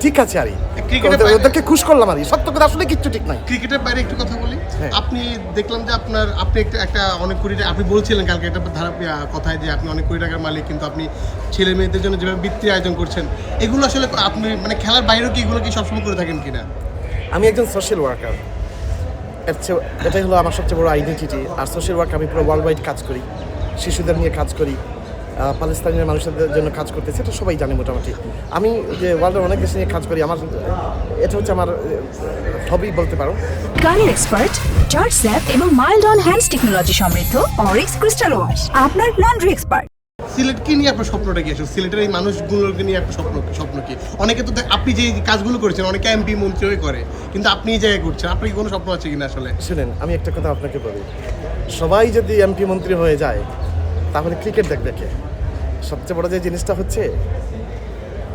ঠিক আছে আর ওদেরকে খুশ করলাম আর সত্য কথা আসলে কিচ্ছু ঠিক নাই। ক্রিকেটের বাইরে একটু কথা বলি, আপনি দেখলাম যে আপনি একটা অনেক কোটি টাকা আপনি বলছিলেন কালকে একটা কথায় যে আপনি অনেক কোটি টাকার মালিক, কিন্তু আপনি ছেলে মেয়েদের জন্য যেভাবে বৃত্তির আয়োজন করছেন, এগুলো আসলে আপনি মানে খেলার বাইরেও কি এগুলো কি সবসময় করে থাকেন কিনা? আমি একজন সোশ্যাল ওয়ার্কার, এটাই হলো আমার সবচেয়ে বড় আইডেন্টিটি। আর সোশ্যাল ওয়ার্ক আমি পুরো ওয়ার্ল্ড ওয়াইড কাজ করি, শিশুদের নিয়ে কাজ করি, পাকিস্তানের মানুষদের জন্য কাজ করতেছি, এটা সবাই জানে মোটামুটি। আমি যে ওয়ার্ল্ডের অনেক দেশ নিয়ে কাজ করি, এটা হচ্ছে আমার হবি বলতে পারো। গাড়ির এক্সপার্ট, চার্জ স্যাপ এবং মাইল্ড অন হ্যান্ডস টেকনোলজি সমৃদ্ধ অরিক্স ক্রিস্টাল ওয়াশ আপনার লন্ড্রি এক্সপার্ট। সিলেটকে নিয়ে আপনার স্বপ্নটা কি আসলে? সিলেটের এই মানুষগুলোকে নিয়ে একটা স্বপ্ন কি? অনেকে তো আপনি যে কাজগুলো করেছেন, অনেকে এমপি মন্ত্রীও করে, কিন্তু আপনি এই জায়গায় করছেন, আপনার কি কোনো স্বপ্ন আছে কিনা আসলে? শুনেন, আমি একটা কথা আপনাকে বলি, সবাই যদি এমপি মন্ত্রী হয়ে যায় তাহলে ক্রিকেট দেখবে কে? সবচেয়ে বড় যে জিনিসটা হচ্ছে,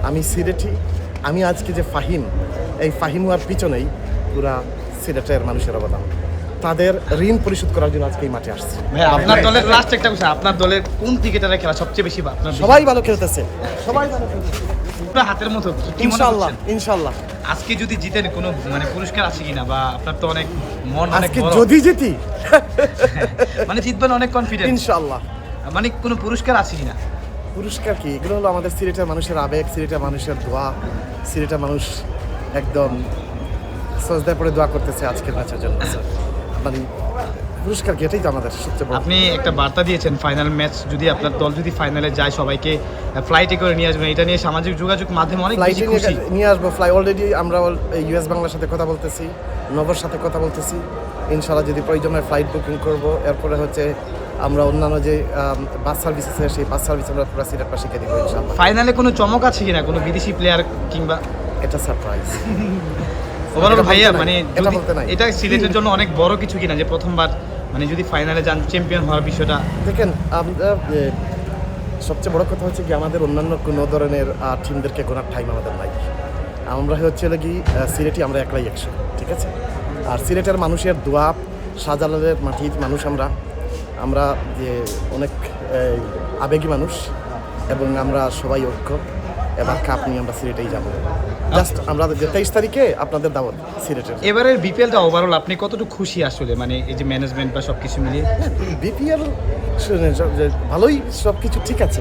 আমি সিলেটি, আমি আজকে যে ফাহিম, এই ফাহিম হওয়ার পিছনেই পুরা সিলেটের মানুষের অবদান। তাদের ঋণ পরিশোধ করার জন্য আজকে এই মাঠে আসছে। আপনার দলের লাস্ট একটা কথা, আপনার দলের কোন ক্রিকেটারের খেলা সবচেয়ে বেশি আপনার? সবাই ভালো খেলতেছে, সবাই ভালো খেলতেছে পুরো হাতের মতো। কি মনে ইনশাআল্লাহ, হচ্ছে ইনশাআল্লাহ। আজকে যদি জিতেন কোনো মানে পুরস্কার আছে কিনা, বা আপনার তো অনেক মন অনেক আজকে বড়, যদি জিতি মানে জিতবেন অনেক কনফিডেন্স, ইনশাআল্লাহ। মানে কোনো পুরস্কার আছে কিনা? পুরস্কার কি? এগুলো হলো আমাদের সিলেটের মানুষের আবেগ, সিলেটের মানুষের দোয়া। সিলেটের মানুষ একদম সজদায় পড়ে দোয়া করতেছে আজকের ম্যাচের জন্য। মানে পুরস্কার কি? এটাই তো আমাদের সবচেয়ে বড়। আপনি একটা বার্তা দিয়েছেন, ফাইনাল ম্যাচ যদি আপনার দল যদি ফাইনালে যায়, সবাইকে ফ্লাইটে করে নিয়ে আসবেন। এটা নিয়ে সামাজিক যোগাযোগ মাধ্যমে অনেক বেশি ফ্লাইটে খুশি। নিয়ে আসবো। অলরেডি আমরা ইউএস বাংলার সাথে কথা বলতেছি, নগর সাথে কথা বলতেছি। ইনশাআল্লাহ যদি প্রয়োজন হয় ফ্লাইট বুকিং করব। এরপরে হচ্ছে আমরা অন্যান্য যে বাস সার্ভিস আছে, সেই বাস সার্ভিস আমরা পুরো সিলেট পাশে দিব ইনশাআল্লাহ। ফাইনালে কোনো চমক আছে কিনা, কোনো বিদেশি প্লেয়ার কিংবা? এটা সারপ্রাইজ। ওভারঅল ভাইয়া মানে এটা বলতে নাই। এটা সিলেটের জন্য অনেক বড় কিছু কিনা, যে প্রথমবার মানে যদি ফাইনালে যান, চ্যাম্পিয়ন হওয়ার বিষয়টা? দেখেন, আমরা সবচেয়ে বড় কথা হচ্ছে কি, আমাদের অন্যান্য কোনো ধরনের টিমদেরকে গোনার টাইম আমাদের নাই। আমরা হচ্ছে কি সিলেটি, আমরা একলাই 100, ঠিক আছে? আর সিলেটের মানুষের দোয়া, শাহজালালের মাটির মানুষ আমরা যে অনেক আবেগী মানুষ, এবং আমরা সবাই ঐক্য। এবার কাপ নিয়ে আমরা সিলেটেই যাবো। জাস্ট আমরা 23 তারিখে আপনাদের দাওয়াত সিলেটের। এবারের বিপিএলটা ওভারঅল আপনি কতটুকু খুশি আসলে, মানে এই যে ম্যানেজমেন্ট বা সব কিছু মিলিয়ে? বিপিএল ভালোই, সব কিছু ঠিক আছে।